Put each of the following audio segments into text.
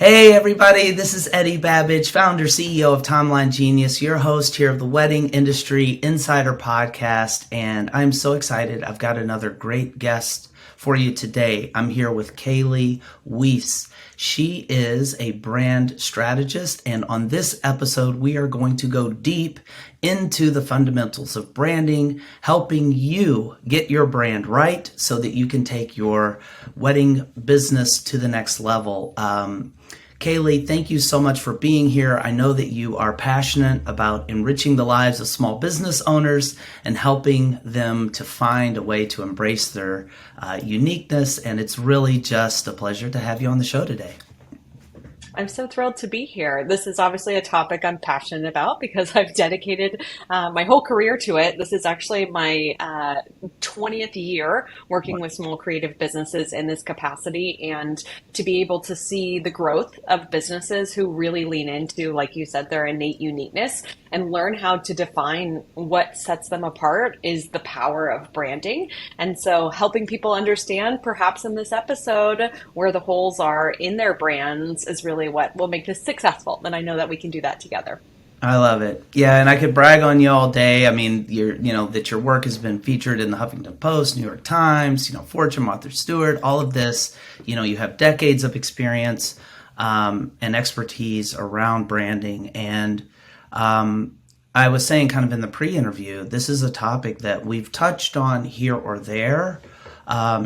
Hey everybody, this is Eddie Babbage, founder, CEO of Timeline Genius, your host here of the Wedding Industry Insider Podcast, and I'm so excited. I've got another great guest for you today. I'm here with Kaleigh Wiese. She is a brand strategist, and on this episode, we are going to go deep into the fundamentals of branding, helping you get your brand right so that you can take your wedding business to the next level. Kaleigh, thank you so much for being here. I know that you are passionate about enriching the lives of small business owners and helping them to find a way to embrace their uniqueness. And it's really just a pleasure to have you on the show today. I'm so thrilled to be here. This is obviously a topic I'm passionate about because I've dedicated my whole career to it. This is actually my 20th year working with small creative businesses in this capacity, and to be able to see the growth of businesses who really lean into, like you said, their innate uniqueness and learn how to define what sets them apart is the power of branding. And so helping people understand, perhaps in this episode, where the holes are in their brands is really what will make this successful. And I know that we can do that together. I love it. Yeah, and I could brag on you all day. I mean, that your work has been featured in the Huffington Post, New York Times, Fortune, Martha Stewart, all of this. You have decades of experience and expertise around branding. And I was saying kind of in the pre-interview, this is a topic that we've touched on here or there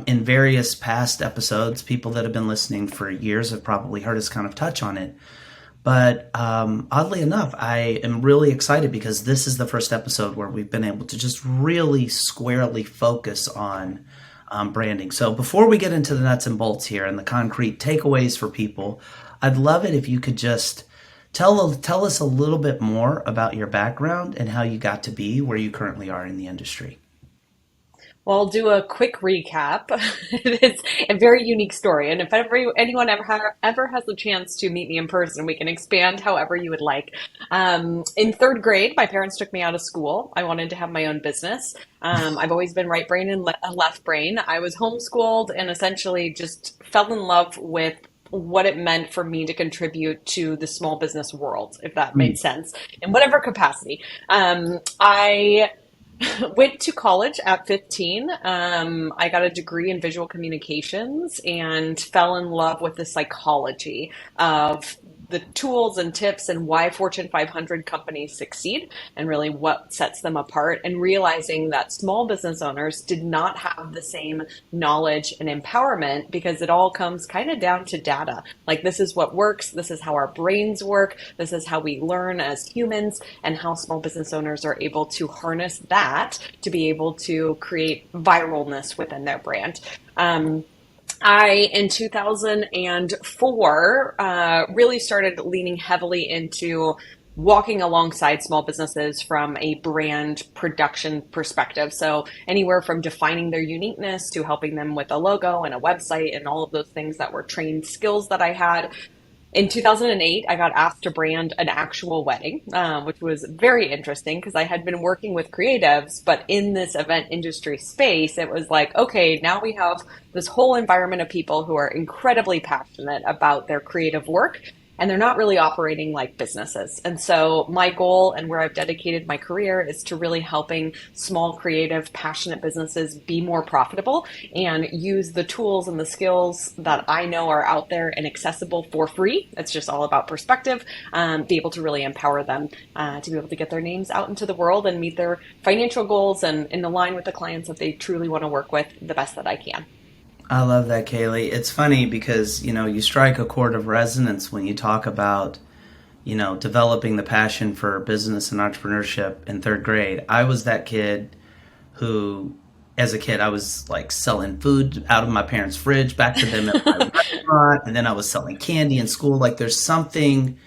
in various past episodes. People that have been listening for years have probably heard us kind of touch on it. But oddly enough, I am really excited because this is the first episode where we've been able to just really squarely focus on branding. So before we get into the nuts and bolts here and the concrete takeaways for people, I'd love it if you could just tell us a little bit more about your background and how you got to be where you currently are in the industry. Well, I'll do a quick recap. It's a very unique story. And if anyone ever has the chance to meet me in person, we can expand however you would like. In third grade, my parents took me out of school. I wanted to have my own business. I've always been right brain and left brain. I was homeschooled and essentially just fell in love with what it meant for me to contribute to the small business world, if that made sense, in whatever capacity. I went to college at 15. I got a degree in visual communications and fell in love with the psychology of the tools and tips and why Fortune 500 companies succeed and really what sets them apart, and realizing that small business owners did not have the same knowledge and empowerment because it all comes kind of down to data. Like, this is what works. This is how our brains work. This is how we learn as humans, and how small business owners are able to harness that to be able to create viralness within their brand. In 2004, really started leaning heavily into walking alongside small businesses from a brand production perspective. So anywhere from defining their uniqueness to helping them with a logo and a website and all of those things that were trained skills that I had. In 2008, I got asked to brand an actual wedding, which was very interesting because I had been working with creatives, but in this event industry space, it was like, okay, now we have this whole environment of people who are incredibly passionate about their creative work, and they're not really operating like businesses. And so my goal, and where I've dedicated my career, is to really helping small, creative, passionate businesses be more profitable and use the tools and the skills that I know are out there and accessible for free. It's just all about perspective. Be able to really empower them to be able to get their names out into the world and meet their financial goals and align with the clients that they truly want to work with the best that I can. I love that, Kaleigh. It's funny because, you strike a chord of resonance when you talk about, developing the passion for business and entrepreneurship in third grade. I was that kid who, as a kid, I was like selling food out of my parents' fridge back to them at my restaurant. And then I was selling candy in school. Like, there's something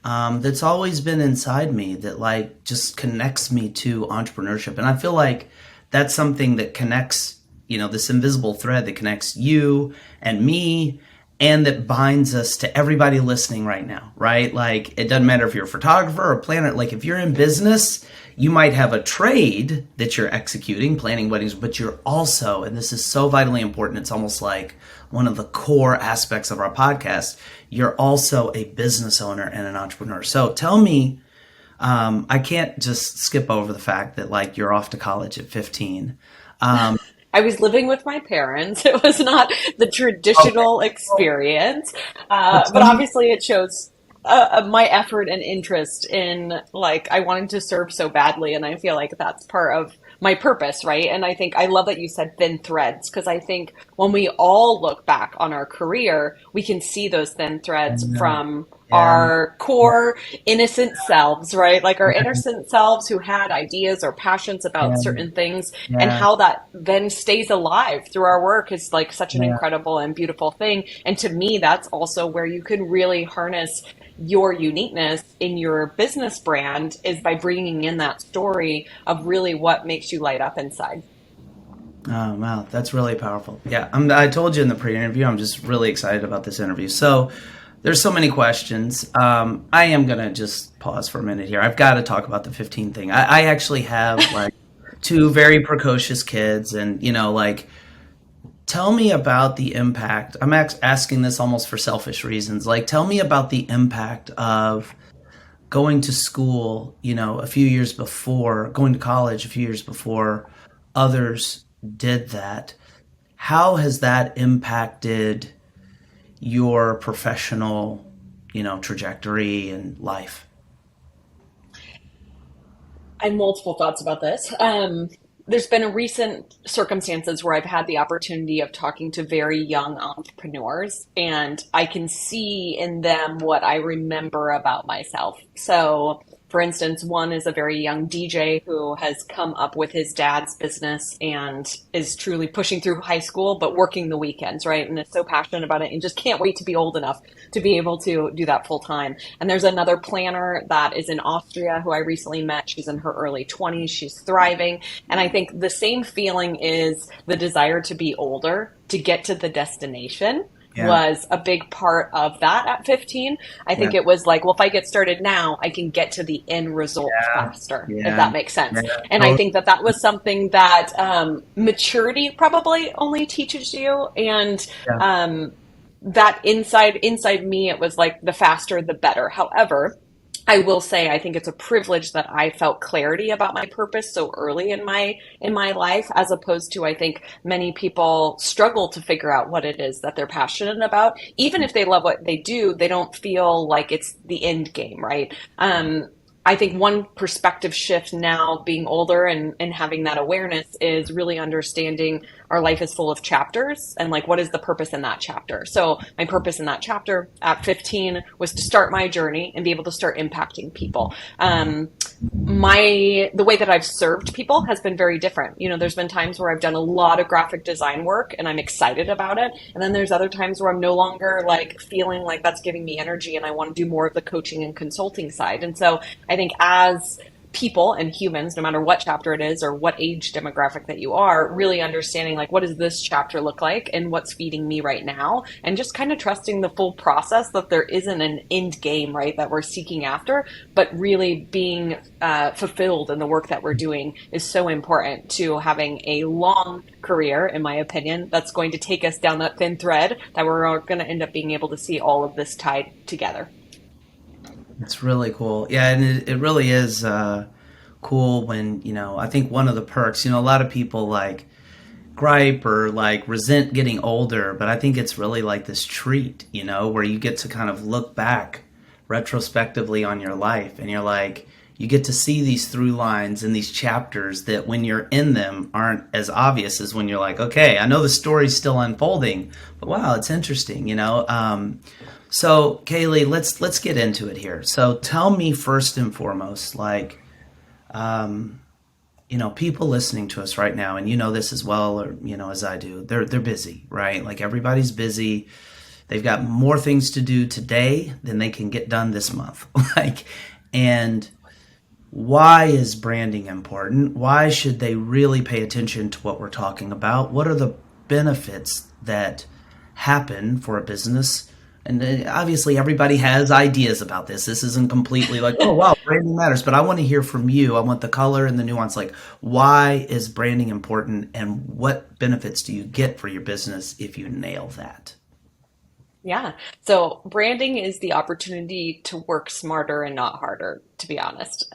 that's always been inside me that like just connects me to entrepreneurship. And I feel like that's something that connects, this invisible thread that connects you and me and that binds us to everybody listening right now, right? Like, it doesn't matter if you're a photographer or a planner. Like, if you're in business, you might have a trade that you're executing, planning weddings, but you're also, and this is so vitally important, it's almost like one of the core aspects of our podcast, you're also a business owner and an entrepreneur. So tell me, I can't just skip over the fact that like you're off to college at 15. Um, I was living with my parents. It was not the okay. traditional experience, But but tell me, obviously it shows my effort and interest in like I wanted to serve so badly, and I feel like that's part of my purpose, right? And I think I love that you said thin threads because I think when we all look back on our career, we can see those thin threads yeah, from yeah, our core innocent selves, right? Like our innocent selves who had ideas or passions about yeah, certain things, and yeah, how that then stays alive through our work is like such an yeah. incredible and beautiful thing. And to me, that's also where you can really harness your uniqueness in your business brand is by bringing in that story of really what makes you light up inside. Oh, wow, that's really powerful. Yeah, I told you in the pre-interview, I'm just really excited about this interview. So there's so many questions. I am gonna just pause for a minute here. I've got to talk about the 15 thing. I actually have like two very precocious kids, and like, tell me about the impact. I'm asking this almost for selfish reasons. Like, tell me about the impact of going to school, a few years before, going to college a few years before others did that. How has that impacted your professional, trajectory and life? I have multiple thoughts about this. There's been a recent circumstances where I've had the opportunity of talking to very young entrepreneurs, and I can see in them what I remember about myself. So, for instance, one is a very young DJ who has come up with his dad's business and is truly pushing through high school, but working the weekends, right? And is so passionate about it and just can't wait to be old enough to be able to do that full time. And there's another planner that is in Austria who I recently met. She's in her early 20s. She's thriving. And I think the same feeling is the desire to be older, to get to the destination Yeah, was a big part of that at 15. I yeah, think it was like, well, if I get started now, I can get to the end result yeah, faster, if yeah, that makes sense. yeah, And I totally. think that that was something that maturity probably only teaches you. And Yeah, that inside me, it was like the faster, the better. However, I will say I think it's a privilege that I felt clarity about my purpose so early in my life as opposed to I think many people struggle to figure out what it is that they're passionate about. Even if they love what they do, they don't feel like it's the end game, right? I think one perspective shift now being older and having that awareness is really understanding our life is full of chapters and like what is the purpose in that chapter. So my purpose in that chapter at 15 was to start my journey and be able to start impacting people. The way that I've served people has been very different. You know, there's been times where I've done a lot of graphic design work and I'm excited about it. And then there's other times where I'm no longer like feeling like that's giving me energy and I want to do more of the coaching and consulting side. And so I think as people and humans, no matter what chapter it is or what age demographic that you are, really understanding like what does this chapter look like and what's feeding me right now, and just kind of trusting the full process that there isn't an end game, right, that we're seeking after, but really being fulfilled in the work that we're doing is so important to having a long career, in my opinion, that's going to take us down that thin thread that we're going to end up being able to see all of this tied together. it's really cool. Yeah, and it really is cool when, I think one of the perks, a lot of people like gripe or like resent getting older, but I think it's really like this treat, where you get to kind of look back retrospectively on your life and you're like, you get to see these through lines and these chapters that when you're in them aren't as obvious as when you're like, okay, I know the story's still unfolding, but wow, it's interesting, So Kaleigh, let's get into it here. So tell me first and foremost, like, people listening to us right now, and you know this as well, or as I do, they're busy, right? Like everybody's busy. They've got more things to do today than they can get done this month. Like, and why is branding important? Why should they really pay attention to what we're talking about? What are the benefits that happen for a business? And obviously, everybody has ideas about this. This isn't completely like, oh, wow, branding matters. But I want to hear from you. I want the color and the nuance. Like, why is branding important and what benefits do you get for your business if you nail that? Yeah. So branding is the opportunity to work smarter and not harder, to be honest.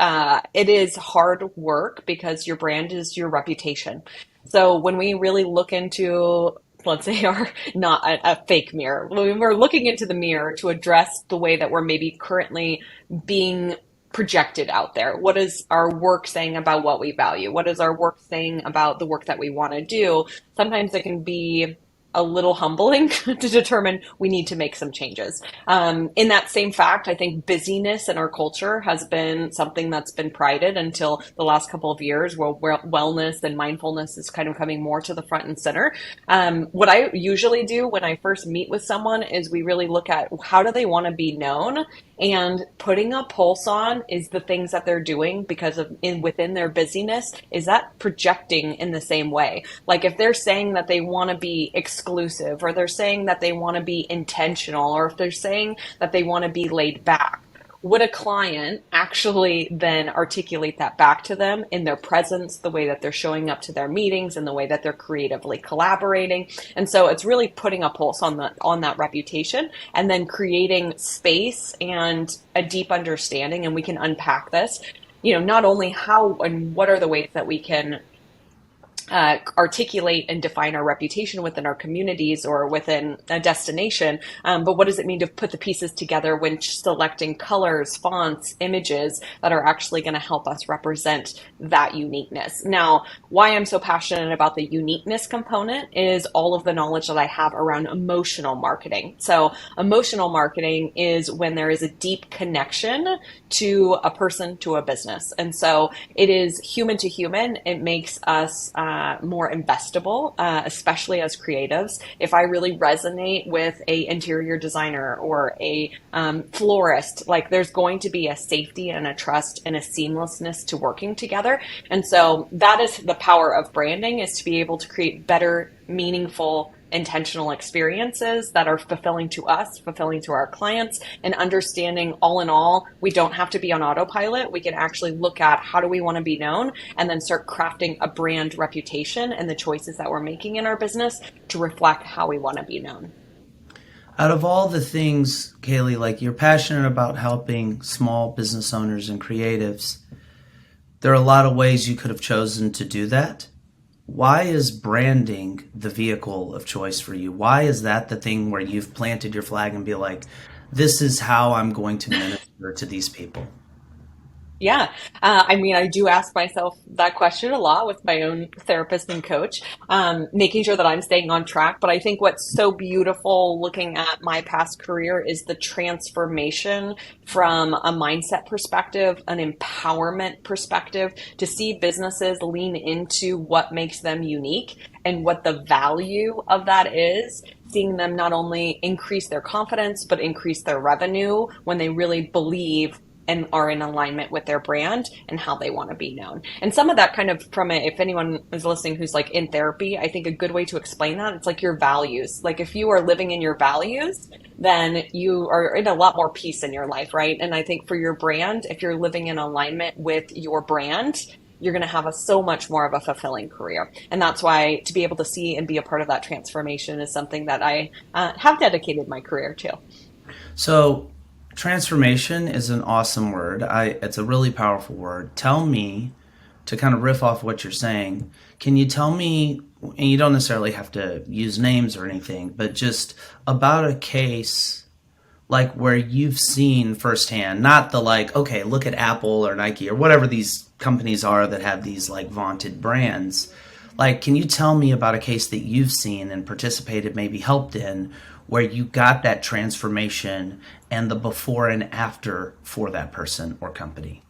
It is hard work because your brand is your reputation. So when we really look into, let's say, our not a fake mirror, when we're looking into the mirror to address the way that we're maybe currently being projected out there. What is our work saying about what we value? What is our work saying about the work that we want to do? Sometimes it can be a little humbling to determine we need to make some changes. In that same fact, I think busyness in our culture has been something that's been prided until the last couple of years, where wellness and mindfulness is kind of coming more to the front and center. What I usually do when I first meet with someone is we really look at how do they want to be known, and putting a pulse on is the things that they're doing because of within their busyness. Is that projecting in the same way? Like if they're saying that they want to be exclusive, or they're saying that they want to be intentional, or if they're saying that they want to be laid back, would a client actually then articulate that back to them in their presence, the way that they're showing up to their meetings and the way that they're creatively collaborating? And so it's really putting a pulse on that reputation, and then creating space and a deep understanding. And we can unpack this, not only how and what are the ways that we can articulate and define our reputation within our communities or within a destination. But what does it mean to put the pieces together when selecting colors, fonts, images that are actually going to help us represent that uniqueness? Now, why I'm so passionate about the uniqueness component is all of the knowledge that I have around emotional marketing. So emotional marketing is when there is a deep connection to a person, to a business. And so it is human to human. It makes us more investable, especially as creatives. If I really resonate with a interior designer or a florist, like there's going to be a safety and a trust and a seamlessness to working together. And so that is the power of branding, is to be able to create better, meaningful, intentional experiences that are fulfilling to us, fulfilling to our clients, and understanding all in all, we don't have to be on autopilot. We can actually look at how do we want to be known, and then start crafting a brand reputation and the choices that we're making in our business to reflect how we want to be known. Out of all the things, Kaleigh, like you're passionate about helping small business owners and creatives, there are a lot of ways you could have chosen to do that. Why is branding the vehicle of choice for you? Why is that the thing where you've planted your flag and be like, this is how I'm going to minister to these people? Yeah. I mean, I do ask myself that question a lot with my own therapist and coach, making sure that I'm staying on track. But I think what's so beautiful looking at my past career is the transformation from a mindset perspective, an empowerment perspective, to see businesses lean into what makes them unique and what the value of that is, seeing them not only increase their confidence, but increase their revenue when they really believe and are in alignment with their brand and how they want to be known. And some of that kind of from it, if anyone is listening who's like in therapy, I think a good way to explain that, it's like your values. Like if you are living in your values, then you are in a lot more peace in your life, right? And I think for your brand, if you're living in alignment with your brand, you're going to have so much more of a fulfilling career. And that's why to be able to see and be a part of that transformation is something that I have dedicated my career to. So transformation is an awesome word. It's a really powerful word. Tell me, to kind of riff off what you're saying, can you tell me, and you don't necessarily have to use names or anything, but just about a case like where you've seen firsthand, not the like, okay, look at Apple or Nike or whatever these companies are that have these like vaunted brands. Like, can you tell me about a case that you've seen and participated, maybe helped in, where you got that transformation and the before and after for that person or company?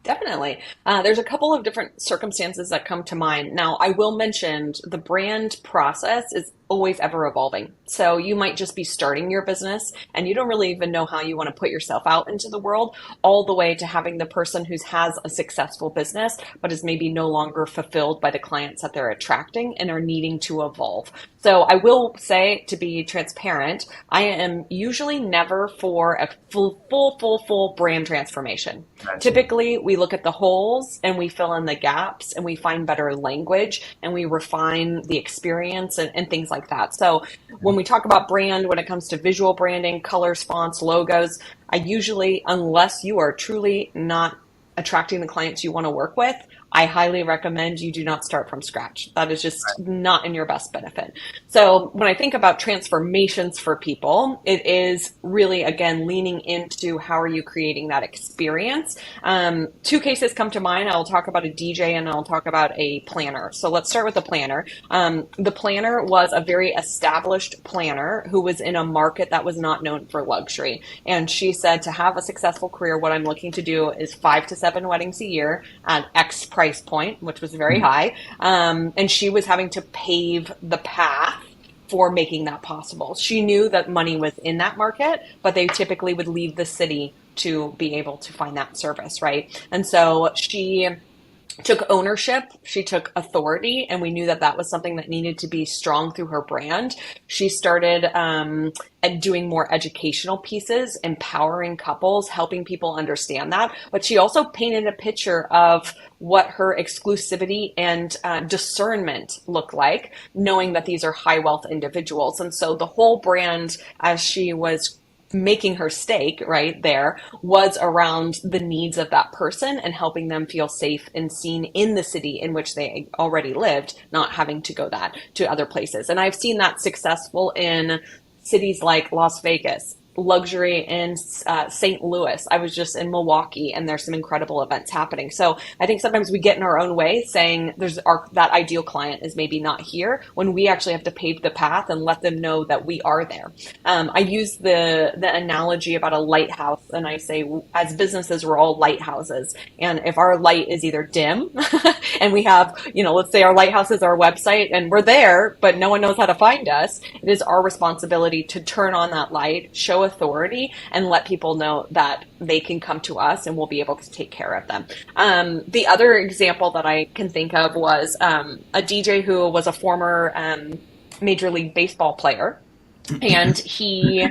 Definitely. There's a couple of different circumstances that come to mind. Now, I will mention the brand process is always ever evolving. So you might just be starting your business and you don't really even know how you want to put yourself out into the world, all the way to having the person who has a successful business, but is maybe no longer fulfilled by the clients that they're attracting and are needing to evolve. So I will say, to be transparent, I am usually never for a full brand transformation. Gotcha. Typically, we look at the holes and we fill in the gaps and we find better language and we refine the experience and things like that. So when we talk about brand, when it comes to visual branding, colors, fonts, logos, I usually, unless you are truly not attracting the clients you want to work with, I highly recommend you do not start from scratch. That is just not in your best benefit. So when I think about transformations for people, it is really, again, leaning into how are you creating that experience. Two cases come to mind. I'll talk about a DJ and I'll talk about a planner. So let's start with the planner. The planner was a very established planner who was in a market that was not known for luxury. And she said, to have a successful career, what I'm looking to do is 5 to 7 weddings a year at X price point, which was very high. And she was having to pave the path for making that possible. She knew that money was in that market, but they typically would leave the city to be able to find that service, right? And so she took ownership, she took authority, and we knew that that was something that needed to be strong through her brand. She started doing more educational pieces, empowering couples, helping people understand that. But she also painted a picture of what her exclusivity and discernment look like, knowing that these are high wealth individuals. And so the whole brand, as she was making her stake right there, was around the needs of that person and helping them feel safe and seen in the city in which they already lived, not having to go that to other places. And I've seen that successful in cities like Las Vegas, luxury in St. Louis. I was just in Milwaukee and there's some incredible events happening. So I think sometimes we get in our own way saying that ideal client is maybe not here, when we actually have to pave the path and let them know that we are there. I use the analogy about a lighthouse, and I say, as businesses, we're all lighthouses. And if our light is either dim and we have, let's say our lighthouse is our website and we're there, but no one knows how to find us, it is our responsibility to turn on that light, show authority, and let people know that they can come to us and we'll be able to take care of them. The other example that I can think of was a DJ who was a former Major League Baseball player, and he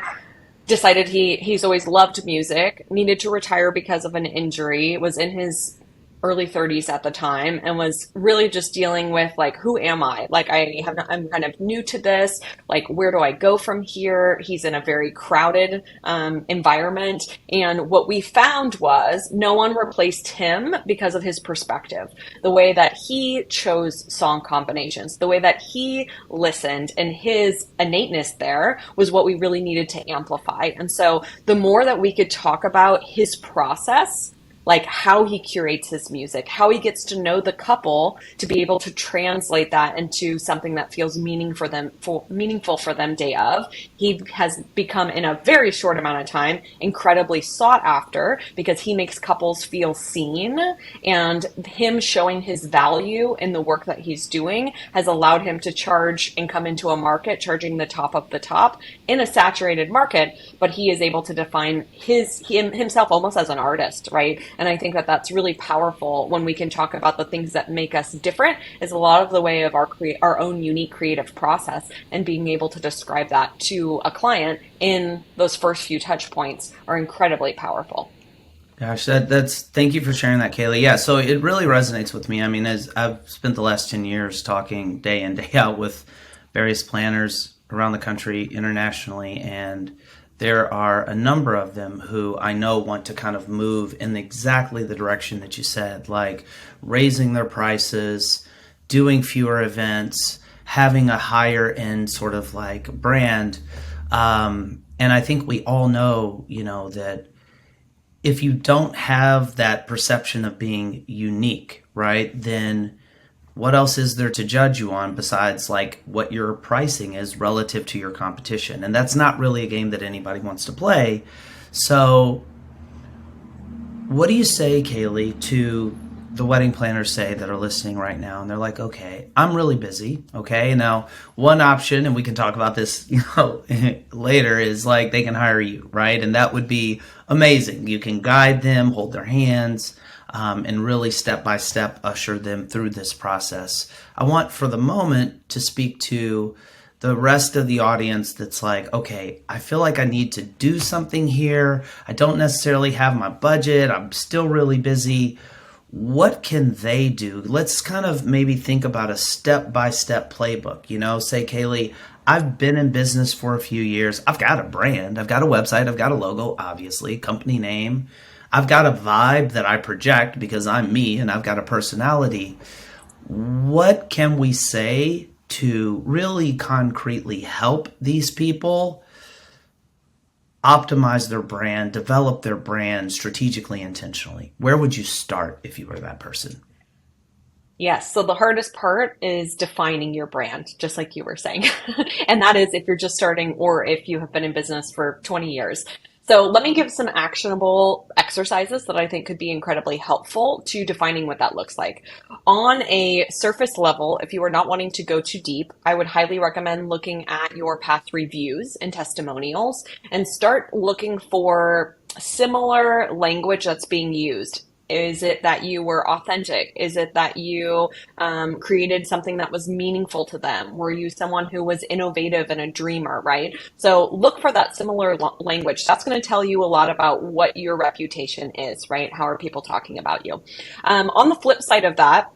decided he's always loved music, needed to retire because of an injury, was in his early 30s at the time, and was really just dealing with, like, who am I? Like, I'm kind of new to this. Like, where do I go from here? He's in a very crowded environment. And what we found was no one replaced him because of his perspective, the way that he chose song combinations, the way that he listened, and his innateness there was what we really needed to amplify. And so the more that we could talk about his process, like how he curates his music, how he gets to know the couple to be able to translate that into something that feels meaningful for them day of. He has become, in a very short amount of time, incredibly sought after because he makes couples feel seen, and him showing his value in the work that he's doing has allowed him to charge and come into a market charging the top of the top in a saturated market, but he is able to define himself almost as an artist, right? And I think that that's really powerful when we can talk about the things that make us different, is a lot of the way of our own unique creative process, and being able to describe that to a client in those first few touch points are incredibly powerful. Gosh, thank you for sharing that, Kaleigh. Yeah, so it really resonates with me. I mean, as I've spent the last 10 years talking day in, day out with various planners around the country, internationally, and there are a number of them who I know want to kind of move in exactly the direction that you said, like raising their prices, doing fewer events, having a higher end sort of like brand. And I think we all know, that if you don't have that perception of being unique, right, then what else is there to judge you on besides like what your pricing is relative to your competition? And that's not really a game that anybody wants to play. So what do you say, Kaleigh, to the wedding planners say that are listening right now, and they're like, okay, I'm really busy. Okay. Now, one option, and we can talk about this, later, is like they can hire you, right? And that would be amazing. You can guide them, hold their hands, and really step by step usher them through this process. I want for the moment to speak to the rest of the audience that's like, okay, I feel like I need to do something here. I don't necessarily have my budget. I'm still really busy. What can they do? Let's kind of maybe think about a step-by-step playbook. Say, Kaleigh, I've been in business for a few years. I've got a brand. I've got a website. I've got a logo, obviously, company name. I've got a vibe that I project because I'm me and I've got a personality. What can we say to really concretely help these people optimize their brand, develop their brand strategically, intentionally? Where would you start if you were that person? Yes. So the hardest part is defining your brand, just like you were saying. And that is if you're just starting or if you have been in business for 20 years. So let me give some actionable exercises that I think could be incredibly helpful to defining what that looks like. On a surface level, if you are not wanting to go too deep, I would highly recommend looking at your past reviews and testimonials and start looking for similar language that's being used. Is it that you were authentic? Is it that you created something that was meaningful to them? Were you someone who was innovative and a dreamer, right? So look for that similar language. That's going to tell you a lot about what your reputation is, right? How are people talking about you? On the flip side of that,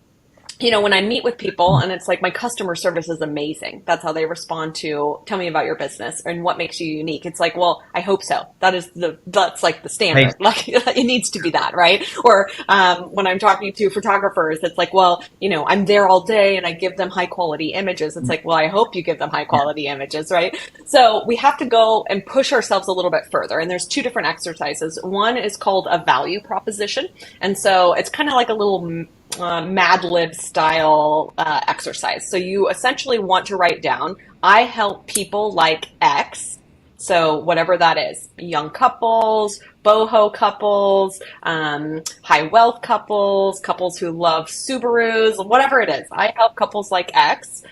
when I meet with people and it's like my customer service is amazing. That's how they respond to, tell me about your business and what makes you unique. It's like, well, I hope so. That's like the standard. Hey, Like it needs to be that, right? Or, when I'm talking to photographers, it's like, well, I'm there all day and I give them high quality images. It's like, well, I hope you give them high quality images, right? So we have to go and push ourselves a little bit further. And there's two different exercises. One is called a value proposition. And so it's kind of like a little Mad Lib style exercise. So you essentially want to write down, I help people like X. So whatever that is, young couples, boho couples, high wealth couples, couples who love Subarus, whatever it is. I help couples like X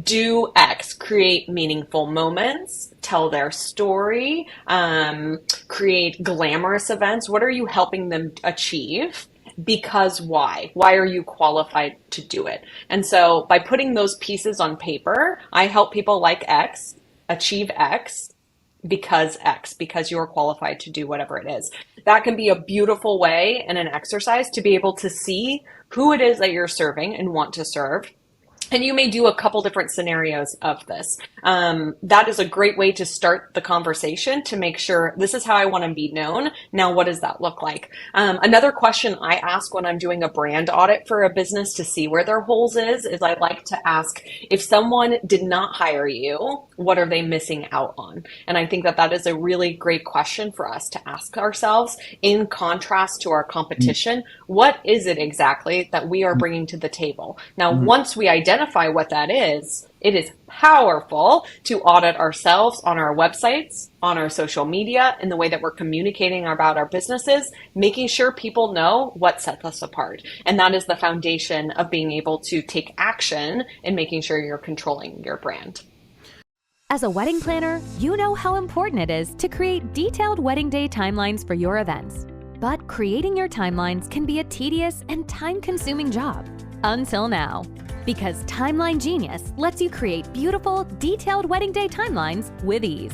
do X, create meaningful moments, tell their story, create glamorous events. What are you helping them achieve? Because why? Why are you qualified to do it? And so by putting those pieces on paper, I help people like X achieve X, because you're qualified to do whatever it is. That can be a beautiful way and an exercise to be able to see who it is that you're serving and want to serve. And you may do a couple different scenarios of this. That is a great way to start the conversation to make sure this is how I want to be known. Now, what does that look like? Another question I ask when I'm doing a brand audit for a business to see where their holes is I like to ask, if someone did not hire you, what are they missing out on? And I think that that is a really great question for us to ask ourselves in contrast to our competition. What is it exactly that we are bringing to the table? Now, once we identify what that is, it is powerful to audit ourselves on our websites, on our social media, in the way that we're communicating about our businesses, making sure people know what sets us apart. And that is the foundation of being able to take action and making sure you're controlling your brand. As a wedding planner, you know how important it is to create detailed wedding day timelines for your events. But creating your timelines can be a tedious and time-consuming job. Until now. Because Timeline Genius lets you create beautiful, detailed wedding day timelines with ease.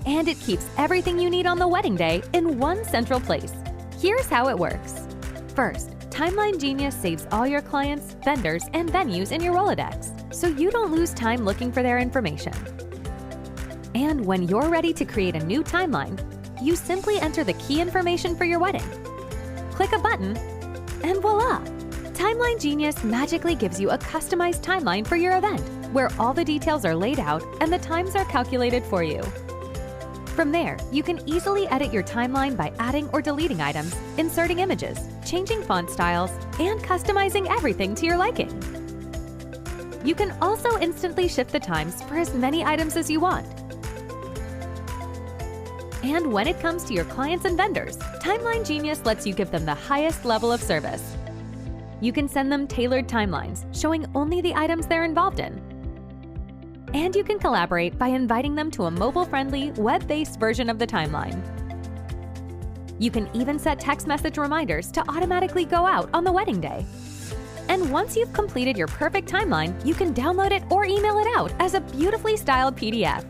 And it keeps everything you need on the wedding day in one central place. Here's how it works. First, Timeline Genius saves all your clients, vendors, and venues in your Rolodex, so you don't lose time looking for their information. And when you're ready to create a new timeline, you simply enter the key information for your wedding. Click a button, and voila! Timeline Genius magically gives you a customized timeline for your event, where all the details are laid out and the times are calculated for you. From there, you can easily edit your timeline by adding or deleting items, inserting images, changing font styles, and customizing everything to your liking. You can also instantly shift the times for as many items as you want. And when it comes to your clients and vendors, Timeline Genius lets you give them the highest level of service. You can send them tailored timelines showing only the items they're involved in. And you can collaborate by inviting them to a mobile-friendly, web-based version of the timeline. You can even set text message reminders to automatically go out on the wedding day. And once you've completed your perfect timeline, you can download it or email it out as a beautifully styled PDF.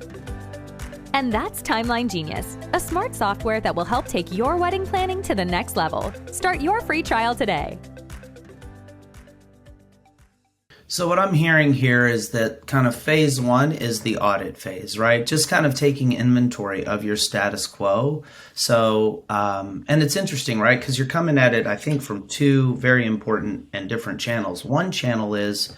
And that's Timeline Genius, a smart software that will help take your wedding planning to the next level. Start your free trial today. So what I'm hearing here is that kind of phase one is the audit phase, right? Just kind of taking inventory of your status quo. So, and it's interesting, right? Because you're coming at it, I think, from two very important and different channels. One channel is,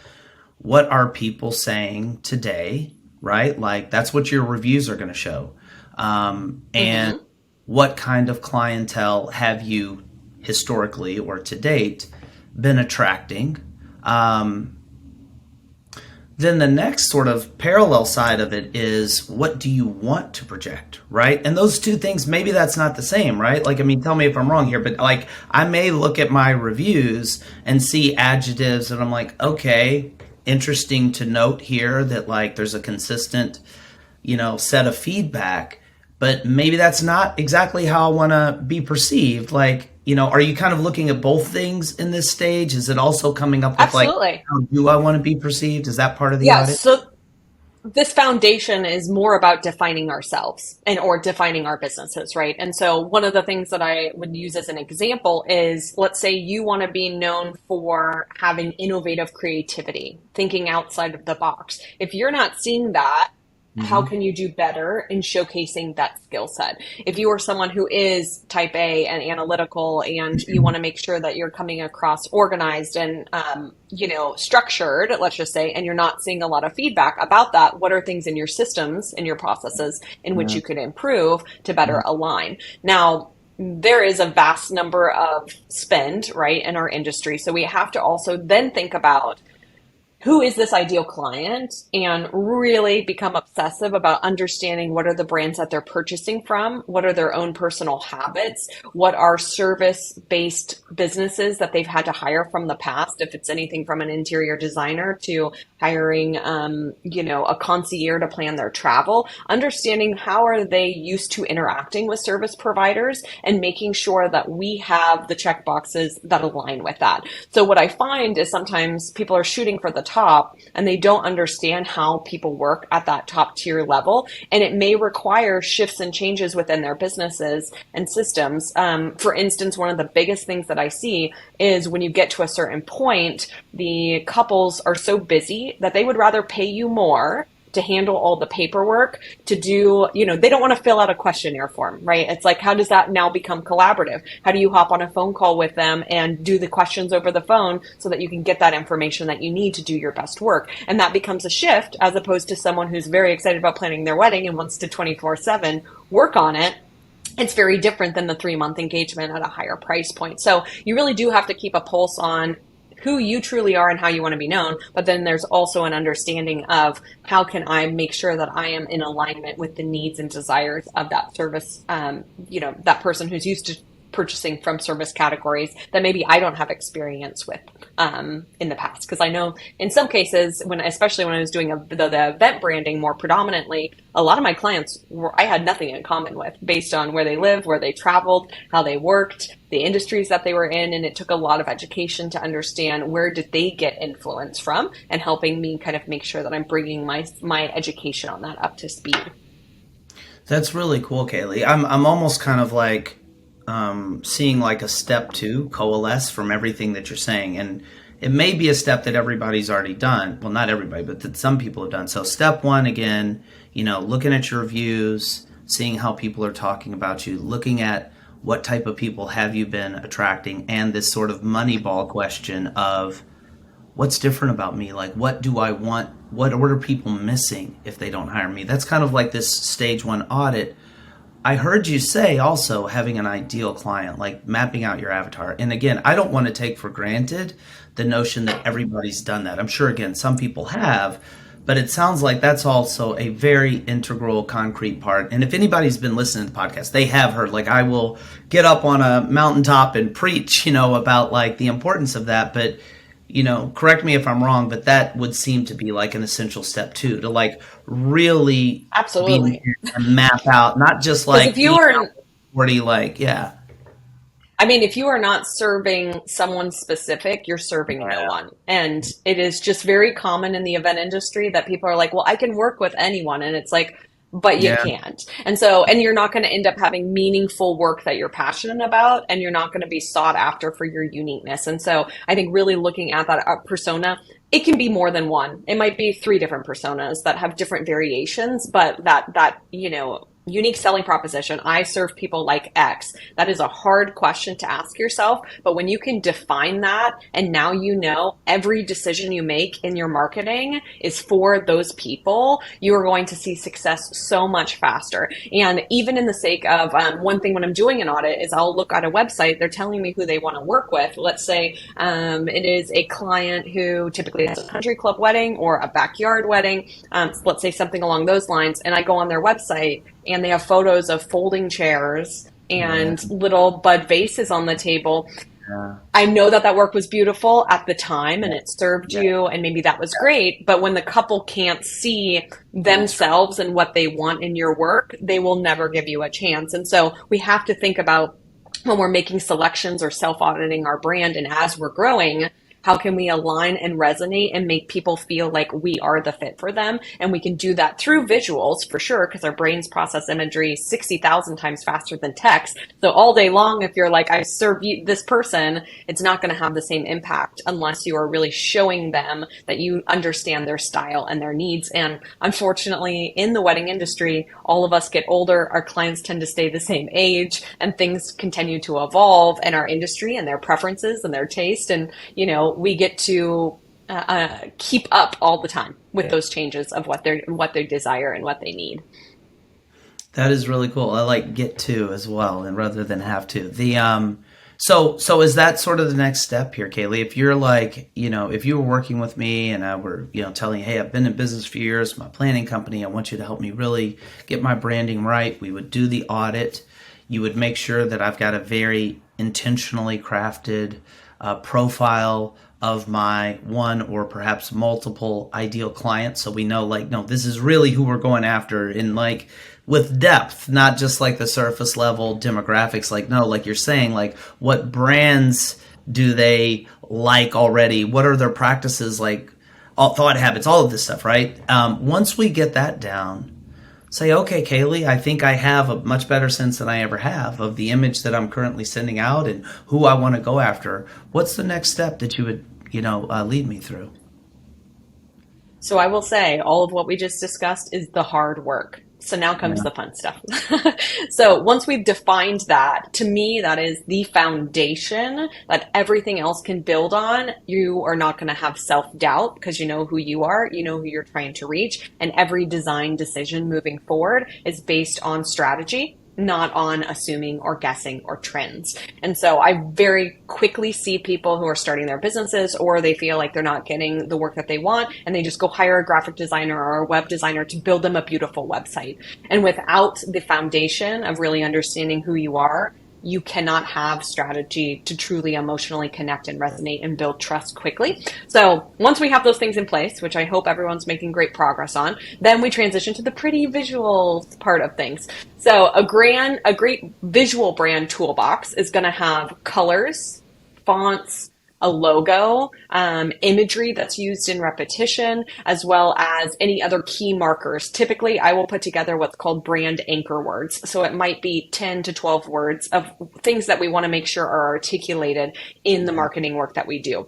what are people saying today, right? Like that's what your reviews are going to show. And what kind of clientele have you historically or to date been attracting? Then the next sort of parallel side of it is, what do you want to project, right? And those two things, maybe that's not the same, right? Like, I mean, tell me if I'm wrong here, but like I may look at my reviews and see adjectives and I'm like, okay, interesting to note here that like there's a consistent, set of feedback, but maybe that's not exactly how I want to be perceived. Like, are you kind of looking at both things in this stage? Is it also coming up with Absolutely. like, how do I want to be perceived? Is that part of the Yeah, audit? so this foundation is more about defining ourselves or defining our businesses, right? And so one of the things that I would use as an example is, let's say you want to be known for having innovative creativity, thinking outside of the box. If you're not seeing that, how can you do better in showcasing that skill set? If you are someone who is type A and analytical and you want to make sure that you're coming across organized and, structured, let's just say, and you're not seeing a lot of feedback about that, what are things in your systems, in your processes in which you could improve to better align? Now, there is a vast number of spend, right, in our industry. So we have to also then think about, who is this ideal client, and really become obsessive about understanding what are the brands that they're purchasing from, what are their own personal habits, what are service-based businesses that they've had to hire from the past, if it's anything from an interior designer to hiring, a concierge to plan their travel, understanding how are they used to interacting with service providers and making sure that we have the check boxes that align with that. So what I find is sometimes people are shooting for the top and they don't understand how people work at that top tier level. And it may require shifts and changes within their businesses and systems. For instance, one of the biggest things that I see is when you get to a certain point, the couples are so busy that they would rather pay you more to handle all the paperwork, to do, they don't want to fill out a questionnaire form, right? It's like, how does that now become collaborative? How do you hop on a phone call with them and do the questions over the phone so that you can get that information that you need to do your best work? And that becomes a shift, as opposed to someone who's very excited about planning their wedding and wants to 24/7 work on it. It's very different than the 3-month engagement at a higher price point. So you really do have to keep a pulse on who you truly are and how you want to be known. But then there's also an understanding of, how can I make sure that I am in alignment with the needs and desires of that service, that person who's used to purchasing from service categories that maybe I don't have experience with in the past. Because I know in some cases, especially when I was doing the event branding more predominantly, a lot of my clients I had nothing in common with, based on where they lived, where they traveled, how they worked, the industries that they were in. And it took a lot of education to understand where did they get influence from, and helping me kind of make sure that I'm bringing my education on that up to speed. That's really cool, Kaleigh. I'm almost kind of like seeing like a step 2 coalesce from everything that you're saying. And it may be a step that everybody's already done. Well, not everybody, but that some people have done. So step 1, again, looking at your reviews, seeing how people are talking about you, looking at what type of people have you been attracting, and this sort of Moneyball question of, what's different about me? Like, what do I want? What are people missing if they don't hire me? That's kind of like this stage 1 audit. I heard you say also having an ideal client, like mapping out your avatar. And again, I don't want to take for granted the notion that everybody's done that. I'm sure, again, some people have, But it sounds like that's also a very integral, concrete part. And if anybody's been listening to the podcast, they have heard, like, I will get up on a mountaintop and preach, about like the importance of that. But, correct me if I'm wrong, but that would seem to be like an essential step too, to like really Absolutely map out, not just like if you are 40, like, yeah. I mean, if you are not serving someone specific, you're serving no one. And it is just very common in the event industry that people are like, well, I can work with anyone. And it's like, but you can't. And so, and you're not going to end up having meaningful work that you're passionate about, and you're not going to be sought after for your uniqueness. And so I think really looking at that persona, it can be more than one. It might be 3 different personas that have different variations, but that, unique selling proposition, I serve people like X. That is a hard question to ask yourself, but when you can define that, and now every decision you make in your marketing is for those people, you are going to see success so much faster. And even in the sake of one thing when I'm doing an audit is I'll look at a website, they're telling me who they want to work with. Let's say it is a client who typically has a country club wedding or a backyard wedding, let's say something along those lines, and I go on their website and they have photos of folding chairs and little bud vases on the table. Yeah. I know that work was beautiful at the time and it served you, and maybe that was great. But when the couple can't see themselves and what they want in your work, they will never give you a chance. And so we have to think about when we're making selections or self-auditing our brand, and as we're growing, how can we align and resonate and make people feel like we are the fit for them? And we can do that through visuals for sure, because our brains process imagery 60,000 times faster than text. So all day long, if you're like, I serve you this person, it's not going to have the same impact unless you are really showing them that you understand their style and their needs. And unfortunately, in the wedding industry, all of us get older, our clients tend to stay the same age, and things continue to evolve in our industry and their preferences and their taste. And, we get to keep up all the time with those changes of what they desire and what they need. That is really cool. I like get to as well, and rather than have to. So is that sort of the next step here, Kaleigh? If you're like, if you were working with me and I were, telling you, hey, I've been in business for years, my planning company, I want you to help me really get my branding right. We would do the audit. You would make sure that I've got a very intentionally crafted profile of my one or perhaps multiple ideal clients, so we know, like, no, this is really who we're going after, in like with depth, not just like the surface level demographics. Like, no, like you're saying, like, what brands do they like already? What are their practices, like all thought habits, all of this stuff, right? Once we get that down, say, okay, Kaleigh, I think I have a much better sense than I ever have of the image that I'm currently sending out and who I want to go after. What's the next step that you would, lead me through? So I will say all of what we just discussed is the hard work. So now comes the fun stuff. So once we've defined that, to me, that is the foundation that everything else can build on. You are not going to have self-doubt because you know who you are, you know who you're trying to reach, and every design decision moving forward is based on strategy, not on assuming or guessing or trends. And so I very quickly see people who are starting their businesses, or they feel like they're not getting the work that they want, and they just go hire a graphic designer or a web designer to build them a beautiful website. And without the foundation of really understanding who you are, you cannot have strategy to truly emotionally connect and resonate and build trust quickly. So once we have those things in place, which I hope everyone's making great progress on, then we transition to the pretty visual part of things. So a great visual brand toolbox is going to have colors, fonts, a logo, imagery that's used in repetition, as well as any other key markers. Typically, I will put together what's called brand anchor words. So it might be 10 to 12 words of things that we want to make sure are articulated in the marketing work that we do.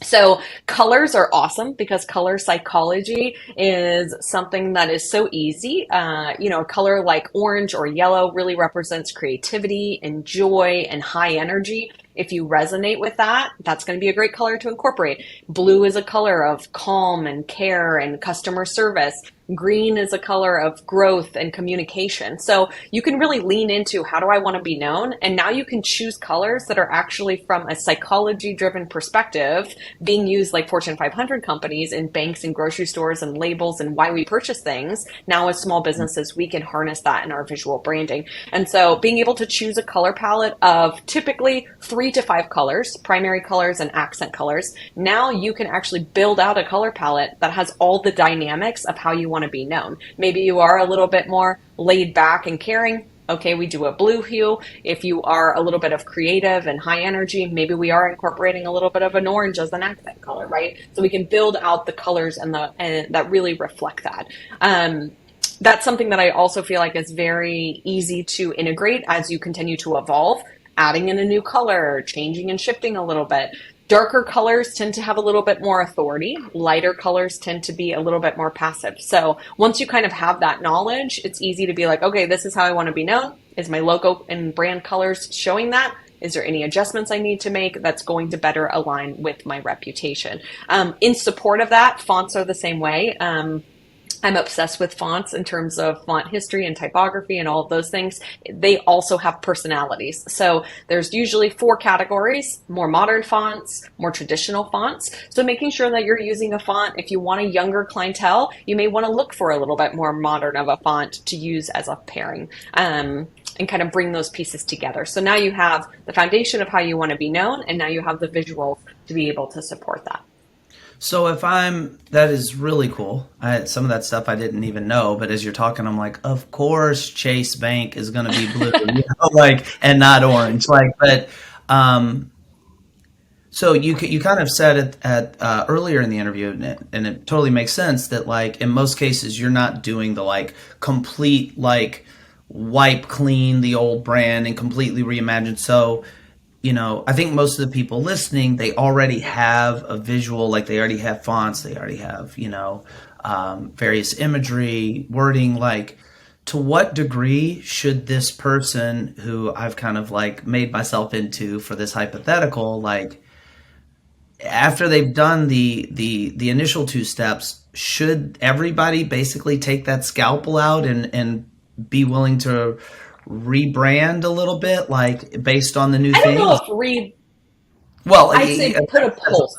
So colors are awesome because color psychology is something that is so easy. A color like orange or yellow really represents creativity and joy and high energy. If you resonate with that, that's going to be a great color to incorporate. Blue is a color of calm and care and customer service. Green is a color of growth and communication. So you can really lean into, how do I want to be known? And now you can choose colors that are actually from a psychology driven perspective, being used like Fortune 500 companies in banks and grocery stores and labels and why we purchase things. Now as small businesses, we can harness that in our visual branding. And so being able to choose a color palette of typically 3 to 5 colors, primary colors and accent colors. Now you can actually build out a color palette that has all the dynamics of how you want to be known. Maybe you are a little bit more laid back and caring. Okay, we do a blue hue. If you are a little bit of creative and high energy, maybe we are incorporating a little bit of an orange as an accent color, right? So we can build out the colors and that really reflect that. That's something that I also feel like is very easy to integrate as you continue to evolve, adding in a new color, changing and shifting a little bit. Darker colors tend to have a little bit more authority. Lighter colors tend to be a little bit more passive. So once you kind of have that knowledge, it's easy to be like, okay, this is how I want to be known. Is my logo and brand colors showing that? Is there any adjustments I need to make that's going to better align with my reputation? In support of that, fonts are the same way. I'm obsessed with fonts in terms of font history and typography and all of those things. They also have personalities. So there's usually 4 categories: more modern fonts, more traditional fonts. So making sure that you're using a font, if you want a younger clientele, you may want to look for a little bit more modern of a font to use as a pairing. And kind of bring those pieces together. So now you have the foundation of how you want to be known, and now you have the visuals to be able to support that. So that is really cool. Some of that stuff I didn't even know, but as you're talking, I'm like, of course Chase Bank is going to be blue, and not orange. So you kind of said it at earlier in the interview, and it totally makes sense that like in most cases you're not doing the like complete like wipe clean the old brand and completely reimagine. So I think most of the people listening, they already have a visual, like they already have fonts, they already have, various imagery, wording. Like, to what degree should this person who I've kind of like made myself into for this hypothetical, like after they've done the initial 2 steps, should everybody basically take that scalpel out and be willing to rebrand a little bit, like based on the new things? I don't know if well, I'd say put a pulse.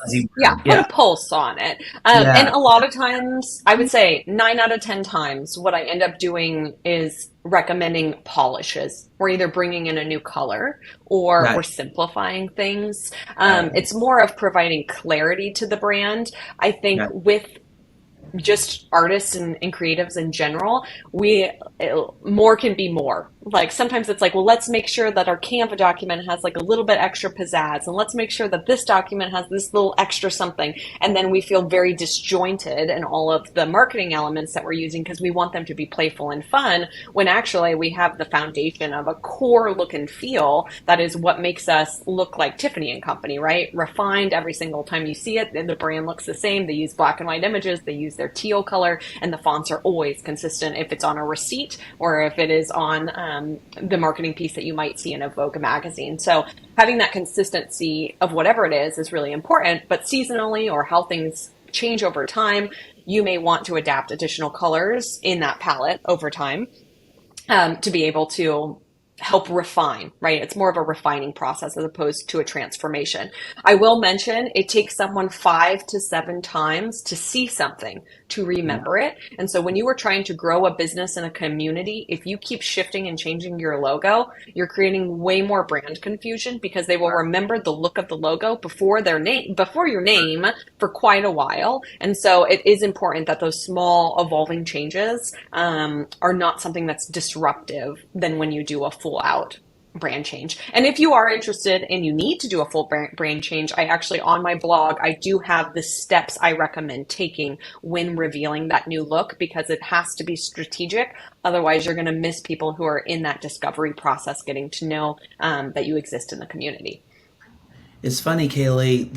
Put a pulse on it. And a lot of times, I would say 9 out of 10 times, what I end up doing is recommending polishes. We're either bringing in a new color or we're simplifying things. It's more of providing clarity to the brand. I think with just artists and creatives in general, more can be more. Like sometimes it's like, well, let's make sure that our Canva document has like a little bit extra pizzazz, and let's make sure that this document has this little extra something. And then we feel very disjointed in all of the marketing elements that we're using because we want them to be playful and fun, when actually we have the foundation of a core look and feel that is what makes us look like Tiffany and Company, right? Refined every single time you see it, and the brand looks the same. They use black and white images, they use their teal color, and the fonts are always consistent if it's on a receipt or if it is on the marketing piece that you might see in a Vogue magazine. So having that consistency of whatever it is really important, but seasonally or how things change over time, you may want to adapt additional colors in that palette over time to be able to help refine, right? It's more of a refining process as opposed to a transformation. I will mention it takes someone 5 to 7 times to see something, to remember it. And so when you are trying to grow a business in a community, if you keep shifting and changing your logo, you're creating way more brand confusion because they will remember the look of the logo before your name for quite a while. And so it is important that those small evolving changes are not something that's disruptive than when you do a full out brand change. And if you are interested and you need to do a full brand change, I actually, on my blog, I do have the steps I recommend taking when revealing that new look, because it has to be strategic. Otherwise, you're going to miss people who are in that discovery process, getting to know that you exist in the community. It's funny, Kaleigh,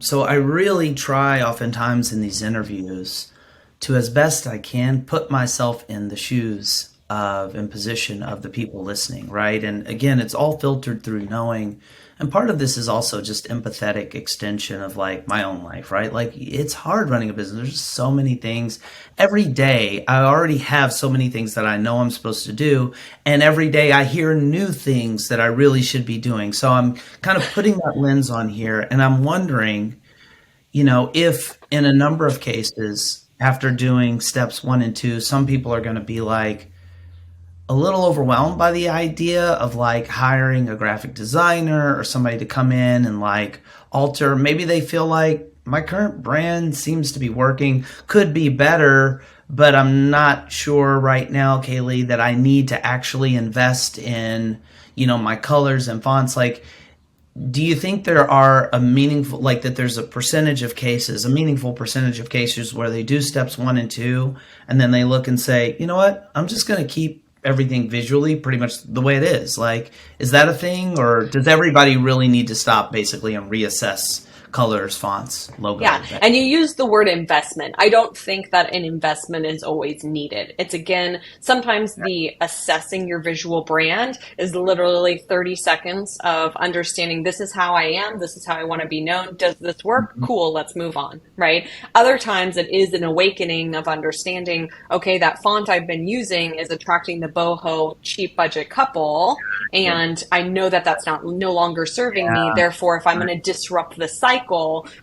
so I really try oftentimes in these interviews to, as best I can, put myself in the shoes of and position of the people listening, right? And again, it's all filtered through knowing. And part of this is also just empathetic extension of like my own life, right? Like it's hard running a business. There's just so many things. Every day, I already have so many things that I know I'm supposed to do. And every day I hear new things that I really should be doing. So I'm kind of putting that lens on here. And I'm wondering, if in a number of cases, after doing steps 1 and 2, some people are going to be like a little overwhelmed by the idea of like hiring a graphic designer or somebody to come in and like alter. Maybe they feel like my current brand seems to be working, could be better, but I'm not sure right now, Kaleigh, that I need to actually invest in, my colors and fonts. Like, do you think there are that there's a meaningful percentage of cases where they do steps 1 and 2, and then they look and say, you know what, I'm just going to keep everything visually pretty much the way it is? Like, is that a thing, or does everybody really need to stop basically and reassess colors, fonts, logo? Yeah, and you use the word investment. I don't think that an investment is always needed. It's again, sometimes the assessing your visual brand is literally 30 seconds of understanding this is how I am, this is how I want to be known. Does this work? Cool, let's move on, right? Other times it is an awakening of understanding, okay, that font I've been using is attracting the boho cheap budget couple, and I know that that's no longer serving me. Therefore, if I'm going to disrupt the cycle,